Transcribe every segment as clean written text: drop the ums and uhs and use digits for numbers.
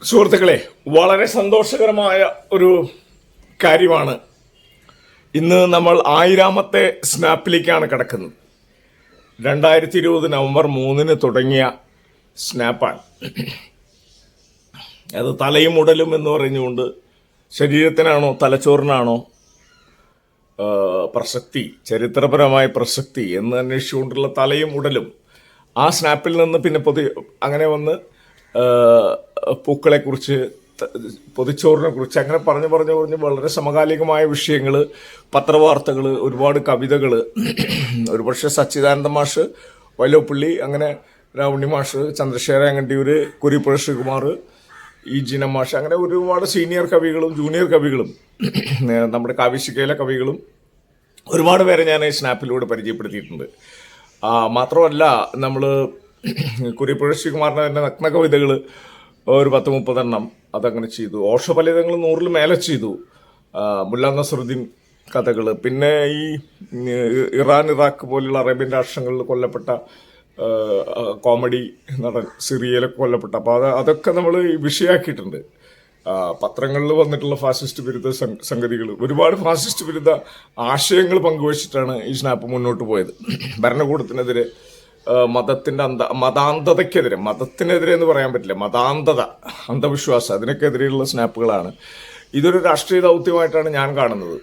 സുഹൃത്തുക്കളെ, വളരെ സന്തോഷകരമായ ഒരു കാര്യമാണ്. ഇന്ന് നമ്മൾ 1000-ാമത്തെ സ്നാപ്പിലേക്കാണ് കിടക്കുന്നത്. 2020 നവംബർ 3 തുടങ്ങിയ സ്നാപ്പാണ്. അത് തലയും ഉടലും എന്ന് പറഞ്ഞുകൊണ്ട് ശരീരത്തിനാണോ തലച്ചോറിനാണോ പ്രസക്തി, ചരിത്രപരമായ പ്രസക്തി എന്ന് അന്വേഷിച്ചുകൊണ്ടുള്ള തലയും ഉടലും. ആ സ്നാപ്പിൽ നിന്ന് പിന്നെ അങ്ങനെ വന്ന് പൂക്കളെക്കുറിച്ച്, പൊതിച്ചോറിനെ കുറിച്ച് അങ്ങനെ പറഞ്ഞ് വളരെ സമകാലികമായ വിഷയങ്ങൾ, പത്രവാർത്തകൾ, ഒരുപാട് കവിതകൾ, ഒരുപക്ഷെ സച്ചിദാനന്ദ മാഷ്, വൈലോപ്പള്ളി, അങ്ങനെ രാവുണ്ണി മാഷ്, ചന്ദ്രശേഖര അങ്കണ്ടിയൂർ, കുരിപ്പുഴ ശ്രീകുമാർ, ഈ ജിന മാഷ്, അങ്ങനെ ഒരുപാട് സീനിയർ കവികളും ജൂനിയർ കവികളും നമ്മുടെ കാവ്യശികയിലെ കവികളും ഒരുപാട് പേരെ ഞാൻ ഈ സ്നാപ്പിലൂടെ പരിചയപ്പെടുത്തിയിട്ടുണ്ട്. മാത്രമല്ല, നമ്മൾ കുരിപ്പുഴ ശ്രീകുമാറിൻ്റെ തന്നെ നഗ്ന കവിതകൾ ഒരു 10-30 അതങ്ങനെ ചെയ്തു. ഓഷഫലിതങ്ങൾ 100-ൽ മേലെ ചെയ്തു. മുല്ല നസറുദ്ദീൻ കഥകൾ, പിന്നെ ഈ ഇറാൻ, ഇറാഖ് പോലുള്ള അറേബ്യൻ രാഷ്ട്രങ്ങളിൽ കൊല്ലപ്പെട്ട കോമഡി നടൻ സിറിയയിലൊക്കെ കൊല്ലപ്പെട്ട, അപ്പോൾ അതൊക്കെ നമ്മൾ വിഷയമാക്കിയിട്ടുണ്ട്. പത്രങ്ങളിൽ വന്നിട്ടുള്ള ഫാസിസ്റ്റ് വിരുദ്ധ സംഗതികൾ, ഒരുപാട് ഫാസിസ്റ്റ് വിരുദ്ധ ആശയങ്ങൾ പങ്കുവച്ചിട്ടാണ് ഈ സ്നാപ്പ് മുന്നോട്ട് പോയത്. ഭരണകൂടത്തിനെതിരെ, മതത്തിൻ്റെ മതാന്തതയ്ക്കെതിരെ, മതത്തിനെതിരെ എന്ന് പറയാൻ പറ്റില്ല, മതാന്തത, അന്ധവിശ്വാസം, അതിനൊക്കെതിരെയുള്ള സ്നാപ്പുകളാണ്. ഇതൊരു രാഷ്ട്രീയ ദൗത്യമായിട്ടാണ് ഞാൻ കാണുന്നത്.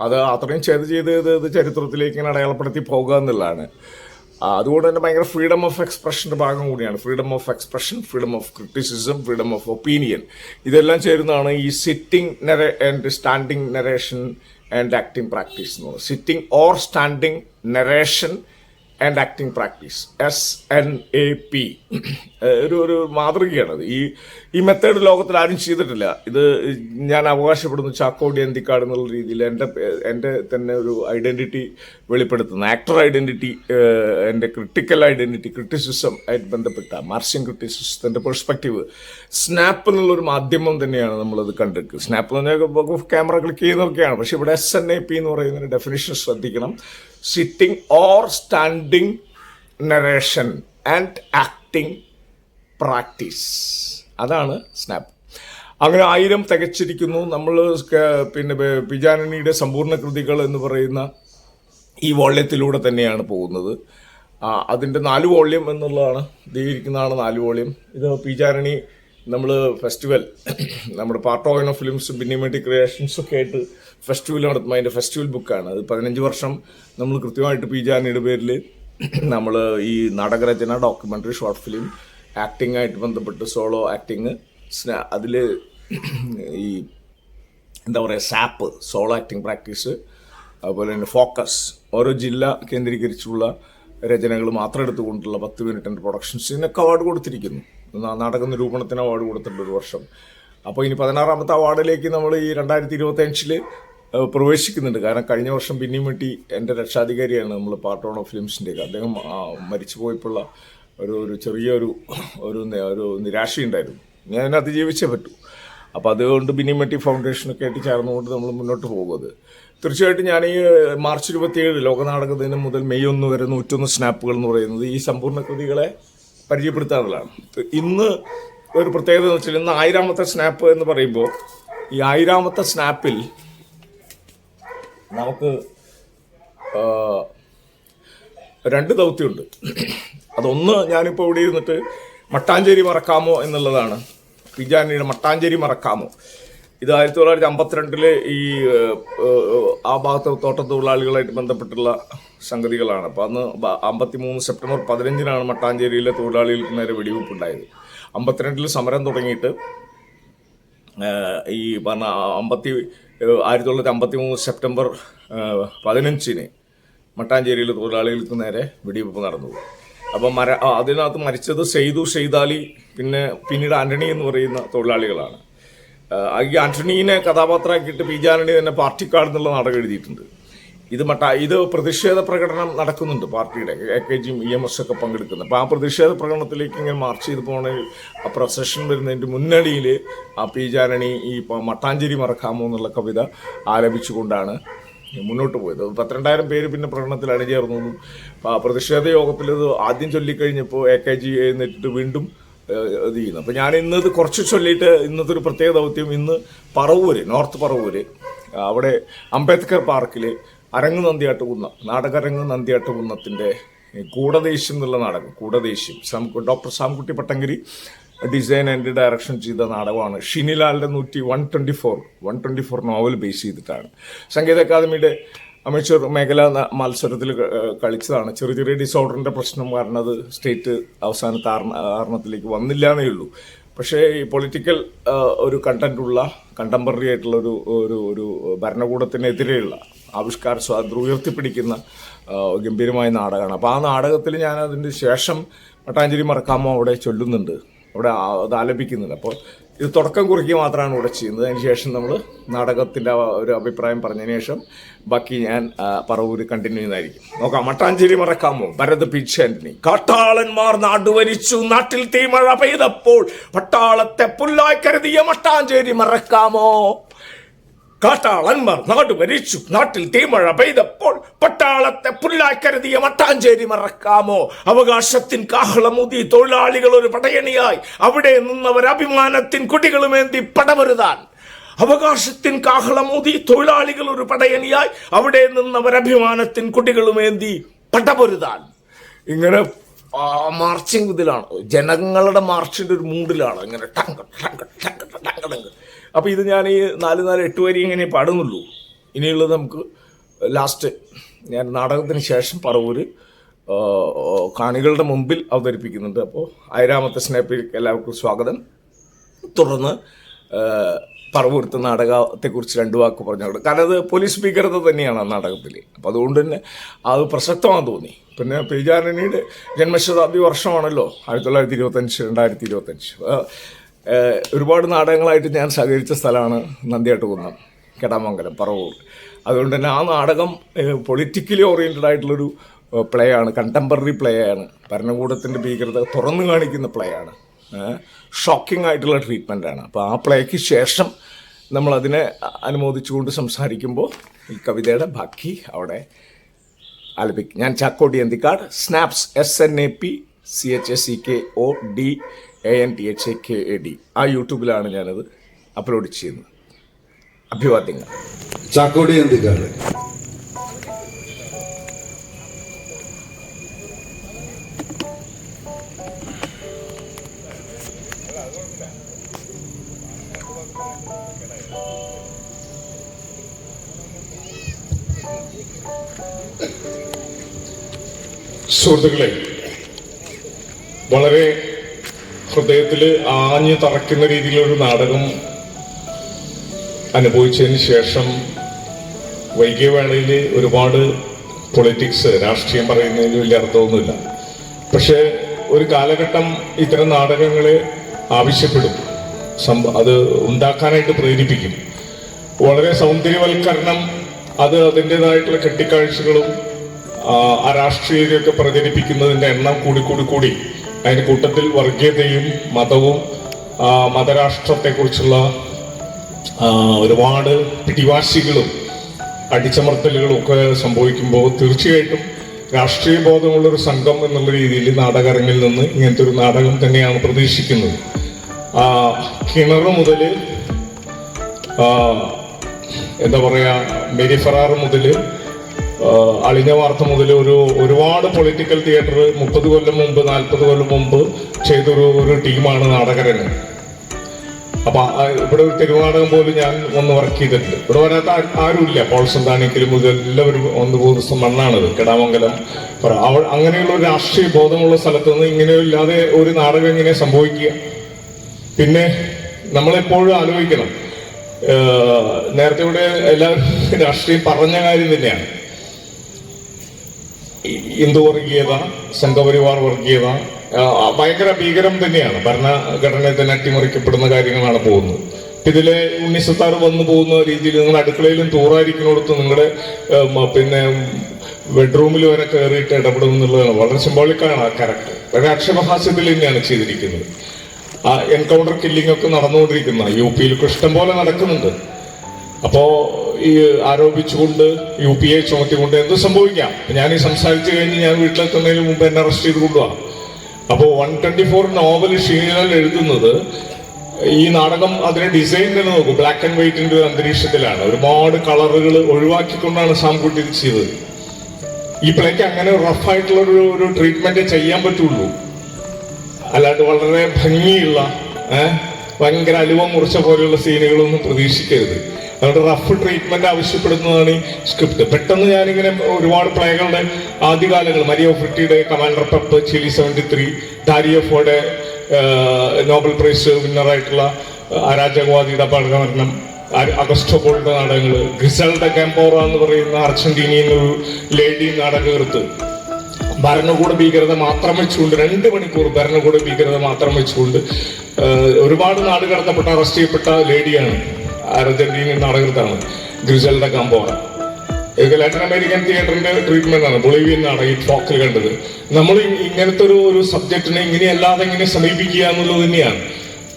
അത് അത്രയും ചെയ്ത് ചരിത്രത്തിലേക്ക് ഇങ്ങനെ അടയാളപ്പെടുത്തി പോകുക എന്നുള്ളതാണ്. അതുകൊണ്ട് തന്നെ ഭയങ്കര ഫ്രീഡം ഓഫ് എക്സ്പ്രഷൻ്റെ ഭാഗം കൂടിയാണ്. Freedom of expression, freedom of criticism, freedom of opinion, ഇതെല്ലാം ചേരുന്നതാണ് ഈ sitting and standing narration and acting practice എന്ന് പറയുന്നത്. Sitting or standing narration and acting practice, SNAP, ഒരു മാതൃകയാണത്. ഈ മെത്തേഡ് ലോകത്തിൽ ആരും ചെയ്തിട്ടില്ല. ഇത് ഞാൻ അവകാശപ്പെടുന്നു ചാക്കോടി അന്തിക്കാട് എന്നുള്ള രീതിയിൽ എൻ്റെ തന്നെ ഒരു ഐഡൻറ്റിറ്റി വെളിപ്പെടുത്തുന്ന, ആക്ടർ ഐഡൻറ്റിറ്റി, എൻ്റെ ക്രിട്ടിക്കൽ ഐഡൻറ്റിറ്റി, ക്രിറ്റിസിസം ആയിട്ട് ബന്ധപ്പെട്ട മാർഷ്യൻ ക്രിറ്റിസിസത്തിൻ്റെ പെർസ്പെക്റ്റീവ്. സ്നാപ്പ് എന്നുള്ളൊരു മാധ്യമം തന്നെയാണ് നമ്മളത് കണ്ടിരിക്കുന്നത്. സ്നാപ്പ് എന്ന് പറഞ്ഞാൽ ക്യാമറ ക്ലിക്ക് ചെയ്യുന്നതൊക്കെയാണ്. പക്ഷേ ഇവിടെ SNAP എന്ന് പറയുന്നതിന് ഡെഫിനിഷൻ ശ്രദ്ധിക്കണം. Sitting or standing narration and acting practice, അതാണ് സ്നാപ്പ്. അങ്ങനെ 1000 തികച്ചിരിക്കുന്നു. നമ്മൾ പിന്നെ പിജാനണിയുടെ സമ്പൂർണ്ണ കൃതികൾ എന്ന് പറയുന്ന ഈ വോള്യത്തിലൂടെ തന്നെയാണ് പോകുന്നത്. അതിൻ്റെ 4 വോള്യം എന്നുള്ളതാണ്, ഇരിക്കുന്നതാണ് 4 വോള്യം. ഇത് പിജാനണി നമ്മൾ ഫെസ്റ്റിവൽ, നമ്മുടെ പാർട്ട് ഓഫ് ഫിലിംസും ബിന്നിമേട്ടി ക്രിയേഷൻസും ഒക്കെ ആയിട്ട് ഫെസ്റ്റിവൽ നടത്തുമ്പോൾ അതിൻ്റെ ഫെസ്റ്റിവൽ ബുക്കാണ്. അത് 15 വർഷം നമ്മൾ കൃത്യമായിട്ട് പിജാനണിയുടെ പേരിൽ നമ്മൾ ഈ നാടകരചന, ഡോക്യുമെൻ്ററി, ഷോർട്ട് ഫിലിം, ആക്ടിംഗ് ആയിട്ട് ബന്ധപ്പെട്ട് സോളോ ആക്ടിങ്, അതിൽ ഈ എന്താ പറയുക, സാപ്പ്, സോളോ ആക്ടിങ് പ്രാക്ടീസ്, അതുപോലെ തന്നെ ഫോക്കസ്, ഓരോ ജില്ല കേന്ദ്രീകരിച്ചുള്ള രചനകൾ മാത്രം എടുത്തുകൊണ്ടുള്ള 10 മിനിറ്റിൻ്റെ പ്രൊഡക്ഷൻസ്, ഇതിനൊക്കെ അവാർഡ് കൊടുത്തിരിക്കുന്നു. നാടക നിരൂപണത്തിന് അവാർഡ് കൊടുത്തിട്ടുണ്ട് ഒരു വർഷം. അപ്പോൾ ഇനി 16-ാമത്തെ അവാർഡിലേക്ക് നമ്മൾ ഈ 2025 പ്രവേശിക്കുന്നുണ്ട്. കാരണം കഴിഞ്ഞ വർഷം ബിന്നിമേട്ടി എൻ്റെ രക്ഷാധികാരിയാണ്, നമ്മൾ പാർട്ട് ഓഫ് ഫിലിംസിൻ്റെയൊക്കെ. അദ്ദേഹം മരിച്ചു പോയപ്പോഴുള്ള ഒരു ചെറിയൊരു നിരാശയുണ്ടായിരുന്നു. ഞാൻ അതിജീവിച്ചേ പറ്റൂ. അപ്പോൾ അതുകൊണ്ട് ബിന്നിമേട്ടി ഫൗണ്ടേഷനൊക്കെ ആയിട്ട് ചേർന്നുകൊണ്ട് നമ്മൾ മുന്നോട്ട് പോകുന്നത്. തീർച്ചയായിട്ടും ഞാൻ ഈ മാർച്ച് 27 ലോകനാടക ദിനം മുതൽ മെയ് 1 വരെ 101 സ്നാപ്പുകൾ എന്ന് പറയുന്നത് ഈ സമ്പൂർണ്ണ കൃതികളെ പരിചയപ്പെടുത്താനുള്ളതാണ്. ഇന്ന് ഒരു പ്രത്യേകത എന്ന് വെച്ചാൽ, ഇന്ന് 1000-ാമത്തെ സ്നാപ്പ് എന്ന് പറയുമ്പോൾ ഈ 1000-ാമത്തെ സ്നാപ്പിൽ നമുക്ക് 2 ദൗത്യമുണ്ട്. അതൊന്ന്, ഞാനിപ്പോൾ ഇവിടെ ഇരുന്നിട്ട് മട്ടാഞ്ചേരി മറക്കാമോ എന്നുള്ളതാണ്. പിജാനണിയുടെ മട്ടാഞ്ചേരി മറക്കാമോ. ഇത് 1952 ഈ ആ ഭാഗത്തെ തോട്ടത്തൊഴിലാളികളായിട്ട് ബന്ധപ്പെട്ടുള്ള സംഗതികളാണ്. അപ്പോൾ അന്ന് 53 സെപ്റ്റംബർ 15 മട്ടാഞ്ചേരിയിലെ തൊഴിലാളികൾക്ക് നേരെ വെടിവെപ്പുണ്ടായത്. 52 സമരം തുടങ്ങിയിട്ട് ഈ പറഞ്ഞ 1953 സെപ്റ്റംബർ 15 മട്ടാഞ്ചേരിയിലെ തൊഴിലാളികൾക്ക് നേരെ വെടിവെപ്പ് നടന്നു. അപ്പോൾ അതിനകത്ത് മരിച്ചത് സെയ്തു, ഷെയ്ദാലി, പിന്നീട് ആന്റണി എന്ന് പറയുന്ന തൊഴിലാളികളാണ്. ഈ ആന്റണീനെ കഥാപാത്രമാക്കിയിട്ട് പിജാനണി തന്നെ പാർട്ടിക്കാർഡ് എന്നുള്ള നാടകം എഴുതിയിട്ടുണ്ട്. ഇത് പ്രതിഷേധ പ്രകടനം നടക്കുന്നുണ്ട്, പാർട്ടിയുടെ AKGയും EMS ഒക്കെ പങ്കെടുക്കുന്നത്. അപ്പോൾ ആ പ്രതിഷേധ പ്രകടനത്തിലേക്ക് ഇങ്ങനെ മാർച്ച് ചെയ്ത് പോകണമെങ്കിൽ ആ പ്രൊസഷൻ വരുന്നതിൻ്റെ മുന്നണിയിൽ ആ പിജാനണി ഈ മട്ടാഞ്ചേരി മറക്കാമോ എന്നുള്ള കവിത ആലപിച്ചുകൊണ്ടാണ് മുന്നോട്ട് പോയത്. 12,000 പേര് പിന്നെ പ്രകടനത്തിൽ അണിചേർന്നു. പ്രതിഷേധ യോഗത്തിൽ ഇത് ആദ്യം ചൊല്ലിക്കഴിഞ്ഞപ്പോൾ AKG എഴുന്നേറ്റിട്ട് വീണ്ടും ഇത് ചെയ്യുന്നത്. അപ്പം ഞാൻ ഇന്നത് കുറച്ച് ചൊല്ലിയിട്ട് ഇന്നത്തെ ഒരു പ്രത്യേക ദൗത്യം, ഇന്ന് പറവൂര്, നോർത്ത് പറവൂര്, അവിടെ അംബേദ്കർ പാർക്കിൽ അരങ്ങ് നന്ദിയാട്ടുകുന്ന, നാടകരങ്ങ് നന്ദിയാട്ടുകുന്നത്തിൻ്റെ കൂടദേശം എന്നുള്ള നാടകം, കൂടദേശം doctor Samkutty Pattamkari design and direction ചെയ്ത നാടകമാണ്. ഷിനിലാലിൻ്റെ 124 നോവൽ ബേസ് ചെയ്തിട്ടാണ്. സംഗീത അക്കാദമിയുടെ അമേച്വർ മേഖലാ മത്സരത്തിൽ കളിച്ചതാണ്. ചെറിയ ചെറിയ ഡിസോർഡറിൻ്റെ പ്രശ്നം കാരണം അത് സ്റ്റേറ്റ് അവസാനത്തെ ആരണത്തിലേക്ക് വന്നില്ല എന്നേ ഉള്ളൂ. പക്ഷേ ഈ പൊളിറ്റിക്കൽ ഒരു കണ്ടന്റുള്ള കണ്ടംപററി ആയിട്ടുള്ള ഒരു ഭരണകൂടത്തിനെതിരെയുള്ള ആവിഷ്കാര സ്വാതന്ത്ര്യം ഉയർത്തിപ്പിടിക്കുന്ന ഗംഭീരമായ നാടകമാണ്. അപ്പോൾ ആ നാടകത്തിൽ ഞാൻ അതിൻ്റെ ശേഷം മട്ടാഞ്ചേരി മറക്കാമോ അവിടെ ചൊല്ലുന്നുണ്ട്, അവിടെ അത് ആലപിക്കുന്നുണ്ട്. അപ്പോൾ ഇത് തുടക്കം കുറിക്കുക മാത്രമാണ് ഇവിടെ ചെയ്യുന്നത്. അതിന് ശേഷം നമ്മൾ നാടകത്തിൻ്റെ ഒരു അഭിപ്രായം പറഞ്ഞതിന് ശേഷം ബാക്കി ഞാൻ പറവൂര് കണ്ടിന്യൂ ചെയ്യുന്നതായിരിക്കും. നോക്കാം. മട്ടാഞ്ചേരി മറക്കാമോ? ഭരത് പി. ആന്റണി. കാട്ടാളന്മാർ നാടുവരിച്ചു, നാട്ടിൽ തീമഴ പെയ്തപ്പോൾ പട്ടാളത്തെ പുല്ലായി കരുതിയ മട്ടാഞ്ചേരി മറക്കാമോ? കാട്ടാളന്മാർ നാടുവരിച്ചു, നാട്ടിൽ തീമഴ പെയ്തപ്പോൾ പട്ടാളത്തെ പുല്ലായി കരുതിയ മട്ടാഞ്ചേരി മറക്കാമോ? അവകാശത്തിൻ കാഹളമുതി തൊഴിലാളികൾ ഒരു പടയണിയായി അവിടെ നിന്നവർ അഭിമാനത്തിൻ കുട്ടികളുമേന്തി പടവരുതാൻ. അവകാശത്തിൻ കാഹളമുതി തൊഴിലാളികൾ ഒരു പടയണിയായി അവിടെ നിന്നവർ അഭിമാനത്തിൻ കുട്ടികളുമേന്തി പടപൊരുതാൻ. ഇങ്ങനെ മാർച്ചിങ് ഇതിലാണ്, ജനങ്ങളുടെ മാർച്ചിന്റെ ഒരു മൂഡിലാണ്. ഇങ്ങനെ tongue tongue tongue tongue tongue. അപ്പോൾ ഇത് ഞാൻ ഈ 4-8 വരി ഇങ്ങനെ പാടുന്നുള്ളൂ. ഇനിയുള്ളത് നമുക്ക് ലാസ്റ്റ് ഞാൻ നാടകത്തിന് ശേഷം പറവൂര് കാണികളുടെ മുമ്പിൽ അവതരിപ്പിക്കുന്നുണ്ട്. അപ്പോൾ 1000ാമത്തെ സ്നേപ്പിലേക്ക് എല്ലാവർക്കും സ്വാഗതം. തുടർന്ന് പറവൂരത്തെ നാടകത്തെക്കുറിച്ച് 2 വാക്ക് പറഞ്ഞോളൂ. കാരണം അത് പോലീസ് ഭീകരത തന്നെയാണ് ആ നാടകത്തിൽ. അപ്പോൾ അതുകൊണ്ട് തന്നെ അത് പ്രസക്തമാണെന്ന് തോന്നി. പിന്നെ പി. ആന്റണിയുടെ ജന്മശതാബ്ദി വർഷമാണല്ലോ 1925. ഒരുപാട് നാടകങ്ങളായിട്ട് ഞാൻ സഹകരിച്ച സ്ഥലമാണ് നന്ദിയാട്ടുകുന്നം, കെടാമംഗലം, പറവൂർ. അതുകൊണ്ട് തന്നെ ആ നാടകം പൊളിറ്റിക്കലി ഓറിയൻറ്റഡ് ആയിട്ടുള്ളൊരു പ്ലേ ആണ്, കണ്ടംപററി പ്ലേ ആണ്. ഭരണകൂടത്തിൻ്റെ ഭീകരത തുറന്നു കാണിക്കുന്ന പ്ലേ ആണ്, ഷോക്കിംഗ് ആയിട്ടുള്ള ട്രീറ്റ്മെൻറ്റാണ്. അപ്പോൾ ആ പ്ലേക്ക് ശേഷം നമ്മളതിനെ അനുമോദിച്ചുകൊണ്ട് സംസാരിക്കുമ്പോൾ ഈ കവിതയുടെ ബാക്കി അവിടെ ആലപിക്കും. ഞാൻ ചാക്കോടി അന്തിക്കാട്, സ്നാപ്സ് SNAPCHACKODANTHAKAD ആ യൂട്യൂബിലാണ് ഞാനത് അപ്ലോഡ് ചെയ്യുന്നത്. അഭിവാദ്യങ്ങൾ. ചാക്കോടി അന്തിക്കാട്. സുഹൃത്തുക്കളെ, വളരെ ഹൃദയത്തിൽ ആഞ്ഞു തറയ്ക്കുന്ന രീതിയിലൊരു നാടകം അനുഭവിച്ചതിന് ശേഷം വൈകിയ വേളയിൽ ഒരുപാട് പൊളിറ്റിക്സ്, രാഷ്ട്രീയം പറയുന്നതിൽ വലിയ അർത്ഥമൊന്നുമില്ല. പക്ഷേ ഒരു കാലഘട്ടം ഇത്തരം നാടകങ്ങളെ ആവശ്യപ്പെടും, അത് ഉണ്ടാക്കാനായിട്ട് പ്രേരിപ്പിക്കും. വളരെ സൗന്ദര്യവൽക്കരണം, അത് അതിൻ്റെതായിട്ടുള്ള കെട്ടിക്കാഴ്ചകളും ആ രാഷ്ട്രീയതയൊക്കെ പ്രചരിപ്പിക്കുന്നതിൻ്റെ എണ്ണം കൂടി അതിൻ്റെ കൂട്ടത്തിൽ വർഗീയതയും മതവും മതരാഷ്ട്രത്തെക്കുറിച്ചുള്ള ഒരുപാട് പിടിവാശികളും അടിച്ചമർത്തലുകളും ഒക്കെ സംഭവിക്കുമ്പോൾ തീർച്ചയായിട്ടും രാഷ്ട്രീയ ബോധമുള്ളൊരു സംഘം എന്നുള്ള രീതിയിൽ നാടകരങ്ങിൽ നിന്ന് ഇങ്ങനത്തെ ഒരു നാടകം തന്നെയാണ് പ്രതീക്ഷിക്കുന്നത്. കിണറ് മുതൽ എന്താ പറയുക, മെരി ഫറാർ മുതൽ അളിഞ്ഞ വാർത്ത മുതൽ ഒരുപാട് പൊളിറ്റിക്കൽ തിയേറ്റർ 30 കൊല്ലം മുമ്പ് 40 കൊല്ലം മുമ്പ് ചെയ്തൊരു ടീമാണ് നാടകരങ്ങ്. അപ്പൊ ഇവിടെ ഒരു തെരുവുനാടകം പോലും ഞാൻ ഒന്ന് വർക്ക് ചെയ്തിട്ടുണ്ട്. ഇവിടെ വരാത്ത ആരുമില്ല. പോൾസൺ താണിക്കലും ഇതെല്ലാവരും ഒന്ന് പോകുന്ന മണ്ണാണത്, കെടാമംഗലം. അങ്ങനെയുള്ള ഒരു രാഷ്ട്രീയ ബോധമുള്ള സ്ഥലത്ത് നിന്ന് ഇങ്ങനെയില്ലാതെ ഒരു നാടകം എങ്ങനെ സംഭവിക്കുക? പിന്നെ നമ്മളെപ്പോഴും ആലോചിക്കണം, നേരത്തെ ഇവിടെ എല്ലാവരും രാഷ്ട്രീയം പറഞ്ഞ കാര്യം തന്നെയാണ്. ഹിന്ദു വർഗീയത, സംഘപരിവാർ വർഗീയത ഭയങ്കര ഭീകരം തന്നെയാണ്. ഭരണഘടനയെ തന്നെ അട്ടിമറിക്കപ്പെടുന്ന കാര്യങ്ങളാണ് പോകുന്നത്. ഇതിലെ ഉണ്ണിസത്താർ വന്നു പോകുന്ന രീതിയിൽ നിങ്ങൾ അടുക്കളയിലും തൂറായിരിക്കുന്നിടത്ത് നിങ്ങളുടെ പിന്നെ ബെഡ്റൂമിൽ വരെ കയറിയിട്ട് ഇടപെടും എന്നുള്ളതാണ്. വളരെ സിംബോളിക്കാണ് ആ ക്യാരക്ടർ. വളരെ അക്ഷരഹാസ്യത്തിൽ തന്നെയാണ് ചെയ്തിരിക്കുന്നത്. ആ എൻകൗണ്ടർ കില്ലിംഗ് ഒക്കെ നടന്നുകൊണ്ടിരിക്കുന്ന UP-യിൽ ഇഷ്ടം പോലെ നടക്കുന്നുണ്ട്. അപ്പോ ഈ ആരോപിച്ചുകൊണ്ട് UP-യെ ചുമത്തിക്കൊണ്ട് എന്ത് സംഭവിക്കാം? ഞാൻ ഈ സംസാരിച്ചു കഴിഞ്ഞ് ഞാൻ വീട്ടിലെത്തുന്നതിന് മുമ്പ് എന്നെ അറസ്റ്റ് ചെയ്ത് കൊണ്ടുപോകാം. അപ്പോൾ 124 നോവൽ ഷീലൽ എഴുതുന്നത് ഈ നാടകം അതിന്റെ ഡിസൈൻ തന്നെ നോക്കും, ബ്ലാക്ക് ആൻഡ് വൈറ്റിന്റെ ഒരു അന്തരീക്ഷത്തിലാണ്, ഒരുപാട് കളറുകൾ ഒഴിവാക്കിക്കൊണ്ടാണ് സാംകുട്ടി ഇത് ചെയ്തത്. ഈ പ്ലേക്ക് അങ്ങനെ റഫായിട്ടുള്ള ഒരു ട്രീറ്റ്മെന്റ് ചെയ്യാൻ പറ്റുള്ളൂ, അല്ലാണ്ട് വളരെ ഭംഗിയുള്ള ഭയങ്കര അലുവ മുറിച്ച പോലെയുള്ള സീനുകളൊന്നും പ്രതീക്ഷിക്കരുത്. അതുകൊണ്ട് റഫ് ട്രീറ്റ്മെന്റ് ആവശ്യപ്പെടുന്നതാണ് ഈ സ്ക്രിപ്റ്റ്. പെട്ടെന്ന് ഞാനിങ്ങനെ ഒരുപാട് പ്ലേകളുടെ ആദ്യകാലങ്ങൾ, മരിയ ഫ്രിറ്റിയുടെ കമാൻഡർ പെപ്പ്, ചിലി 73, ഡാരിയോഫോയുടെ നോബൽ പ്രൈസ് വിന്നറായിട്ടുള്ള അരാജകവാദിയുടെ അപകടമരണം, അഗസ്റ്റോ പോളിന്റെ നാടകങ്ങൾ, ഗ്രിസൽഡ കാമ്പോറ എന്ന് പറയുന്ന അർജന്റീനിയൻ ഒരു ലേഡി നാടകകൃത്ത് ഭരണകൂട ഭീകരത മാത്രം വെച്ചുകൊണ്ട് 2 മണിക്കൂർ ഭരണകൂട ഭീകരത മാത്രം വെച്ചുകൊണ്ട് ഒരുപാട് നാട് കടത്തപ്പെട്ട അറസ്റ്റ് ചെയ്യപ്പെട്ട ലേഡിയാണ്, അർജന്റീനിയൻ നാടകകൃത്താണ് ഗ്രിസൽഡ കാമ്പോറ. ഇതൊക്കെ ലാറ്റിൻ അമേരിക്കൻ തിയേറ്ററിന്റെ ട്രീറ്റ്മെന്റ് ആണ്, ബൊളീവിയൻ നാടകം ഈ ഫോക്കിൽ കണ്ടത്. നമ്മൾ ഇങ്ങനത്തെ ഒരു സബ്ജക്റ്റിനെ ഇങ്ങനെയല്ലാതെ ഇങ്ങനെ സമീപിക്കുക എന്നുള്ളത് തന്നെയാണ്.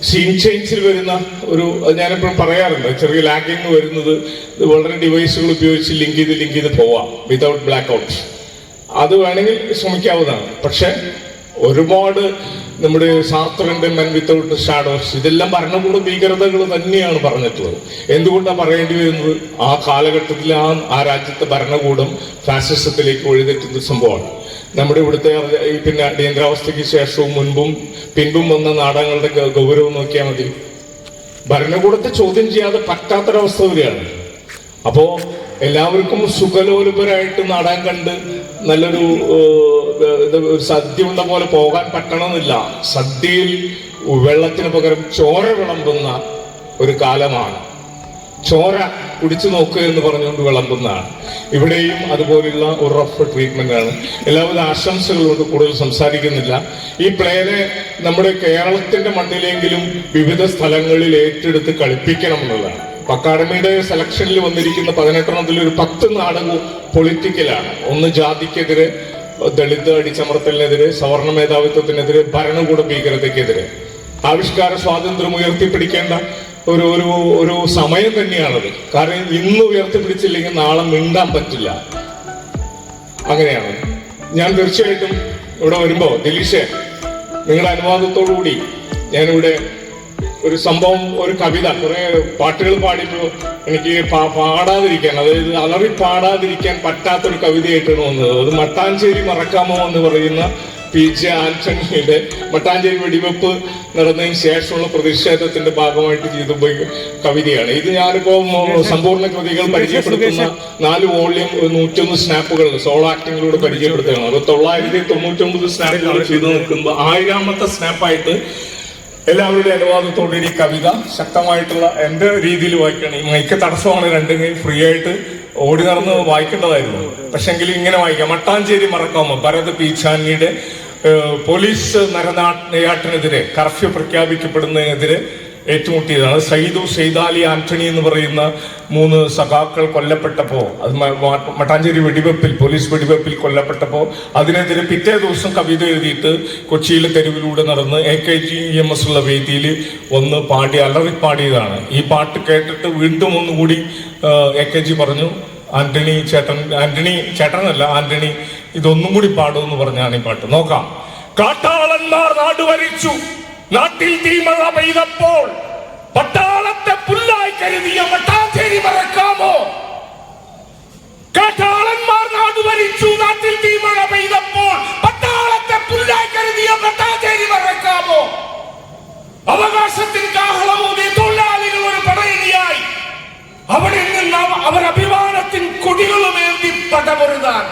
സീൻ ചേഞ്ചിൽ വരുന്ന ഒരു, ഞാനെപ്പോഴും പറയാറുണ്ട്, ചെറിയ ലാഗിങ് വരുന്നത് വളരെ ഡിവൈസുകൾ ഉപയോഗിച്ച് ലിങ്ക് ചെയ്ത് പോവാം വിതൗട്ട് ബ്ലാക്ക് ഔട്ട്. അത് വേണമെങ്കിൽ ശ്രമിക്കാവുന്നതാണ്. പക്ഷെ ഒരുപാട് നമ്മുടെ സാർത്തറിന്റെ മെൻ വിത്തൗട്ട് ഷാഡോസ്, ഇതെല്ലാം ഭരണകൂട ഭീകരതകൾ തന്നെയാണ് പറഞ്ഞിട്ടുള്ളത്. എന്തുകൊണ്ടാണ് പറയേണ്ടി വരുന്നത്? ആ കാലഘട്ടത്തിൽ ആ രാജ്യത്തെ ഭരണകൂടം ഫാസിസത്തിലേക്ക് വഴിതെറ്റുന്ന സംഭവമാണ്. നമ്മുടെ ഇവിടുത്തെ പിന്നെ അടിയന്തരാവസ്ഥയ്ക്ക് ശേഷവും മുൻപും പിൻപും വന്ന നാടകങ്ങളുടെ ഗൗരവം നോക്കിയാൽ മതി. ഭരണകൂടത്തെ ചോദ്യം ചെയ്യാതെ പറ്റാത്തൊരവസ്ഥ വരികയാണ്. അപ്പോ എല്ലാവർക്കും സുഖലോലുപരായിട്ട് നാടകം കണ്ട് നല്ലൊരു സദ്യ ഉണ്ട പോലെ പോകാൻ പറ്റണമെന്നില്ല. സദ്യയിൽ വെള്ളത്തിന് പകരം ചോര വിളമ്പുന്ന ഒരു കാലമാണ്. ചോര കുടിച്ചു നോക്കുക എന്ന് പറഞ്ഞുകൊണ്ട് വിളമ്പുന്നതാണ്. ഇവിടെയും അതുപോലെയുള്ള ഒരു റഫ് ട്രീറ്റ്മെന്റ് ആണ്. എല്ലാവിധ ആശംസകളോട് കൂടുതൽ സംസാരിക്കുന്നില്ല. ഈ പ്ലേനെ നമ്മുടെ കേരളത്തിന്റെ മണ്ണിലെങ്കിലും വിവിധ സ്ഥലങ്ങളിൽ ഏറ്റെടുത്ത് കളിപ്പിക്കണം എന്നുള്ളതാണ്. അക്കാഡമിയുടെ സെലക്ഷനിൽ വന്നിരിക്കുന്ന 18 ഒരു 10 നാടകവും പൊളിറ്റിക്കലാണ്. ഒന്ന് ജാതിക്കെതിരെ, ദളിത് അടിച്ചമർത്തലിനെതിരെ, സവർണ മേധാവിത്വത്തിനെതിരെ, ഭരണകൂട ഭീകരതയ്ക്കെതിരെ. ആവിഷ്കാര സ്വാതന്ത്ര്യം ഉയർത്തിപ്പിടിക്കേണ്ട ഒരു സമയം തന്നെയാണത്. കാരണം ഇന്ന് ഉയർത്തിപ്പിടിച്ചില്ലെങ്കിൽ നാളെ മിണ്ടാൻ പറ്റില്ല. അങ്ങനെയാണ്. ഞാൻ തീർച്ചയായിട്ടും ഇവിടെ വരുമ്പോ ദിലീഷേ, നിങ്ങളുടെ അനുവാദത്തോടുകൂടി ഞാനിവിടെ ഒരു സംഭവം, ഒരു കവിത, കുറെ പാട്ടുകൾ പാടിയപ്പോ എനിക്ക് പാടാതിരിക്കാൻ, അതായത് അലറി പാടാതിരിക്കാൻ പറ്റാത്തൊരു കവിതയായിട്ടാണ് വന്നത്. അത് മട്ടാഞ്ചേരി മറക്കാമോ എന്ന് പറയുന്ന PJ ആന്റണിയുടെ മട്ടാഞ്ചേരി വെടിവെപ്പ് നടന്നതിന് ശേഷമുള്ള പ്രതിഷേധത്തിന്റെ ഭാഗമായിട്ട് ചെയ്ത കവിതയാണ് ഇത്. ഞാനിപ്പോ സമ്പൂർണ്ണ കൃതികൾ പരിചയപ്പെടുത്തുന്ന 4 വോള്യം 101 സ്നാപ്പുകൾ സോളോ ആക്ടിങ്ങിലൂടെ പരിചയപ്പെടുത്തുകയാണ്. അത് 999 സ്നാപ്പുകൾ ചെയ്തു നിൽക്കുമ്പോൾ 1000ാമത്തെ സ്നാപ്പായിട്ട് എല്ലാവരുടെ അനുവാദത്തോടെ ഈ കവിത ശക്തമായിട്ടുള്ള എന്റെ രീതിയിൽ വായിക്കണം. ഈ മൈക്ക് തടസ്സമാണ്, രണ്ടും ഫ്രീ ആയിട്ട് ഓടി നടന്ന് വായിക്കേണ്ടതായിരുന്നു. പക്ഷെങ്കിൽ ഇങ്ങനെ വായിക്കാം. മട്ടാഞ്ചേരി മറക്കാമോ, ഭരത് പീച്ചാനിയുടെ പോലീസ് നരനാട്ടിനെതിരെ കർഫ്യൂ പ്രഖ്യാപിക്കപ്പെടുന്നതിനെതിരെ ഏറ്റുമുട്ടിയതാണ്. സൈദാലി ആന്റണി എന്ന് പറയുന്ന 3 സഖാക്കൾ കൊല്ലപ്പെട്ടപ്പോ, അത് മട്ടാഞ്ചേരി വെടിവെപ്പിൽ, പോലീസ് വെടിവെപ്പിൽ കൊല്ലപ്പെട്ടപ്പോ അതിനെതിരെ പിറ്റേ ദിവസം കവിത എഴുതിയിട്ട് കൊച്ചിയിലെ തെരുവിലൂടെ നടന്ന് AKGEMS ഉള്ള വേദിയിൽ ഒന്ന് പാടി അലറിപ്പാടിയതാണ്. ഈ പാട്ട് കേട്ടിട്ട് വീണ്ടും ഒന്നുകൂടി AKG പറഞ്ഞു, ആന്റണി ചേട്ടനല്ല, ആന്റണി ഇതൊന്നും കൂടി പാടുമെന്ന് പറഞ്ഞാണ് ഈ പാട്ട്. നോക്കാം. കാട്ടാളന്മാർ നാടുവരിച്ചു, നാട്ടിൽ തീമഴ പെയ്തപ്പോൾ പട്ടാളത്തെ പുല്ലായി കരുതിയ മട്ടാഞ്ചേരി മറക്കാമോ? കാട്ടാളന്മാർ നാടുവരിച്ചു, നാട്ടിൽ തീമഴ പെയ്തപ്പോൾ പട്ടാളത്തെ പുല്ലായി കരുതിയ മട്ടാഞ്ചേരി മറക്കാമോ? അവകാശത്തിൽ കാഹളമൂതി തൊഴിലാളികൾ ഒരു പടയണിയായി അവിടെ നിന്ന് അവർ അഭിമാനത്തിൻ കൊടികളുമേന്തി പടപൊരുതാൻ.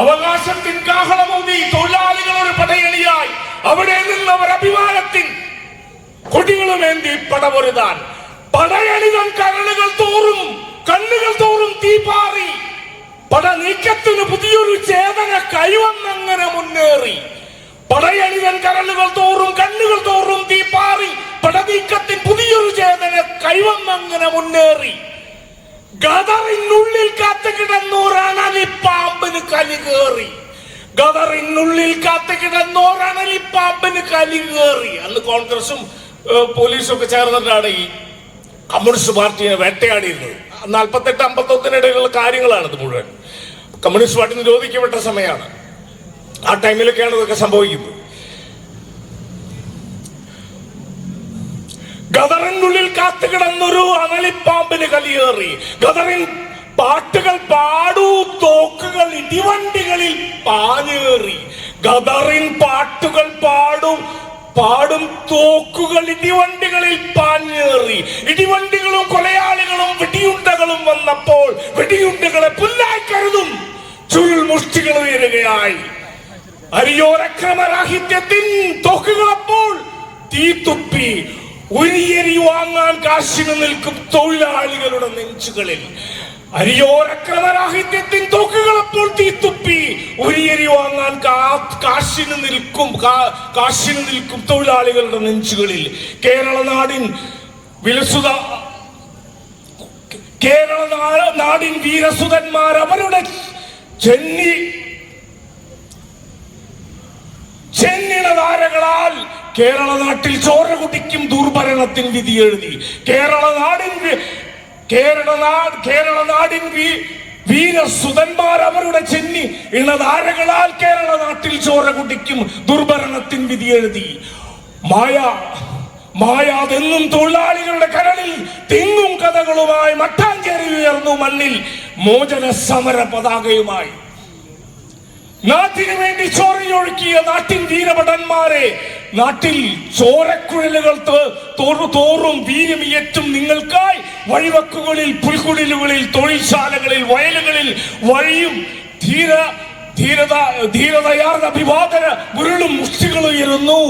അവകാശത്തിൻ കാഹളമൂതി തൊഴിലാളികൾ ഒരു പടയണിയായി അവിടെ നിന്നവർ അഭിമാനത്തിൻ കൊടികളുമേന്തി പടപൊരുതാൻ. പടയണിതൻ കണ്ണുകൾ തോറും തീപാറി. പട നീക്കത്തിന് പുതിയൊരു ചേതന കൈവന്നങ്ങനെ മുന്നേറി. പടയണിതൻ കണ്ണുകൾ തോറും തീപാറി. പടനീക്കത്തിൻ പുതിയൊരു ചേതന കൈവന്നങ്ങനെ മുന്നേറി. ഗദറിനുള്ളിൽ കാത്തുകിടന്നോരണലിപ്പാമ്പിന് കലികേറി. ഗദറിനുള്ളിൽ കാത്തുകിടന്നോരണലിപ്പാമ്പിന് കലികേറി. അന്ന് കോൺഗ്രസും പോലീസും ഒക്കെ ചേർന്നിട്ടാണ് ഈ കമ്മ്യൂണിസ്റ്റ് പാർട്ടിയെ വേട്ടയാടിയിരുന്നത്. 48-51 കാര്യങ്ങളാണ് ഇത് മുഴുവൻ. കമ്മ്യൂണിസ്റ്റ് പാർട്ടി നിരോധിക്കപ്പെട്ട സമയമാണ്. ആ ടൈമിലൊക്കെയാണ് ഇതൊക്കെ സംഭവിക്കുന്നത്. കാത്തുകിടന്നൊരു അണലിപ്പാമ്പിന് കലിയേറി. ഗദറിൻ പാട്ടുകൾ പാടൂ, തോക്കുകൾ ഇടിവണ്ടികളിൽ പാഞ്ഞേറി. ഗദറിൻ പാട്ടുകൾ പാടും തോക്കുകൾ ഇടിവണ്ടികളിൽ പാഞ്ഞേറി. ഇടിവണ്ടികളും കൊലയാളികളും വെടിയുണ്ടകളും വന്നപ്പോൾ വെടിയുണ്ടകളെ പുല്ലായി കരുതും ചുരുൾ മുഷ്ടികൾ ഉയരുകയായി. അരിയോരക്രമരാഹിത്യത്തിൻ തോക്കുകളപ്പോൾ തീത്തുപ്പി ഉരിയരി വാങ്ങാൻ കാശിന് നിൽക്കും തൊഴിലാളികളുടെ നെഞ്ചുകളിൽ. അരിയോരക്രമരാഹിത്യത്തിൻ തോക്കുകളപ്പോൾ തീത്തുപ്പി ഉരിയരി വാങ്ങാൻ കാശിന് നിൽക്കും തൊഴിലാളികളുടെ നെഞ്ചുകളിൽ. കേരള നാടിൻ വീരസുതന്മാർ അവരുടെ ചെന്നിണധാരകളാൽ കേരള നാട്ടിൽ ചോര കുടിക്കും ദുർഭരണത്തിൻ വിധി എഴുതി. കേരള നാടിൻ വീരസുതന്മാർ അവരുടെ ഇണധാരകളാൽ കേരള നാട്ടിൽ ചോര കുടിക്കും ദുർഭരണത്തിൻ വിധി എഴുതി. മായാതെന്നും തൊഴിലാളികളുടെ കരളിൽ തിങ്ങും കഥകളുമായി മട്ടാഞ്ചേരി ഉയർന്നു മണ്ണിൽ മോചന സമര പതാകയുമായി. നാട്ടിനു വേണ്ടി ചോരയൊഴുക്കിയ നാട്ടിൻ വീരഭടന്മാരെ, നാട്ടിൽ ചോരക്കുഴലുകൾ തോറും വീര്യമിയറ്റും നിങ്ങൾക്കായി വഴിവക്കുകളിൽ, പുൽക്കുടിലുകളിൽ, തൊഴിൽശാലകളിൽ, വയലുകളിൽ വഴിയും ധീരതയാർന്ന അഭിവാദന ഉരുളും മുഷ്ടികൾ ഉയരുന്നു.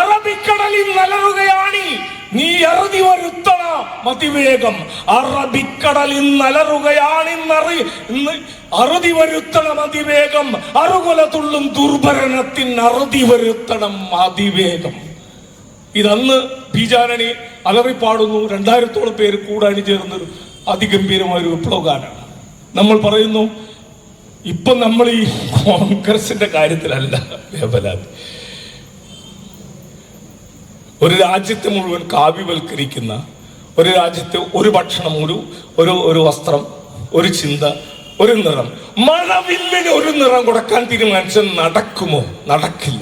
അറബിക്കടലിൽ നലറുകയാണി നീ അറുതി വരുത്തണ മതിവേഗം. അറബിക്കടലിൽ അറുതി വരുത്തണം അതിവേഗം. അറുകൊല തുള്ളും ദുർഭരണത്തിൻ അറുതി വരുത്തണം അതിവേഗം. ഇതന്ന് ബീജാരണി അലറിപ്പാടുന്നു. 2000-ഓളം പേര് കൂടാനി ചേർന്നൊരു അതിഗംഭീരമായൊരു വിപ്ലവഗാനാണ്. നമ്മൾ പറയുന്നു, ഇപ്പൊ നമ്മൾ ഈ കോൺഗ്രസിന്റെ കാര്യത്തിലല്ല വേവലാതി. ഒരു രാജ്യത്തെ മുഴുവൻ കാവ്യവൽക്കരിക്കുന്ന, ഒരു രാജ്യത്തെ ഒരു ഭക്ഷണം, ഒരു വസ്ത്രം, ഒരു ചിന്ത, ഒരു നിറം, മഴവില്ലിന് ഒരു നിറം കൊടുക്കാൻ തീരുമാനിച്ചാൽ നടക്കുമോ? നടക്കില്ല.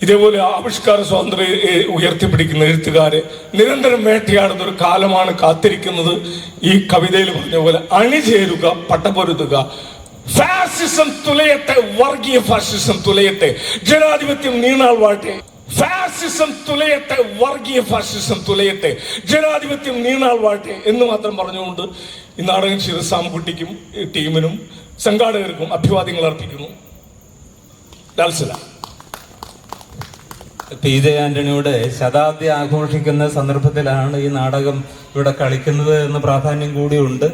ഇതേപോലെ ആവിഷ്കാര സ്വാതന്ത്ര്യം ഉയർത്തിപ്പിടിക്കുന്ന എഴുത്തുകാരെ നിരന്തരം വേട്ടയാടുന്ന ഒരു കാലമാണ് കാത്തിരിക്കുന്നത്. ഈ കവിതയിൽ പറഞ്ഞ പോലെ അണിചേരുക, പട്ടപൊരുതുക. ഫാസിസം തുലയട്ടെ, വർഗീയ ഫാസിസം തുലയട്ടെ, ജനാധിപത്യം നീണാൾ വാട്ടെ. ഫാസിസം തുലയട്ടെ, വർഗീയ ഫാസിസം തുലയട്ടെ, ജനാധിപത്യം നീണാൾ വാട്ടെ എന്ന് മാത്രം പറഞ്ഞുകൊണ്ട് ഈ നാടകം ചെയ്ത സാംകുട്ടിക്കും ടീമിനും സംഘാടകർക്കും അഭിവാദ്യങ്ങൾ അർപ്പിക്കുന്നു. പി ജെ ആന്റണിയുടെ ശതാബ്ദി ആഘോഷിക്കുന്ന സന്ദർഭത്തിലാണ് ഈ നാടകം ഇവിടെ കളിക്കുന്നത് എന്ന പ്രാധാന്യം കൂടിയുണ്ട്.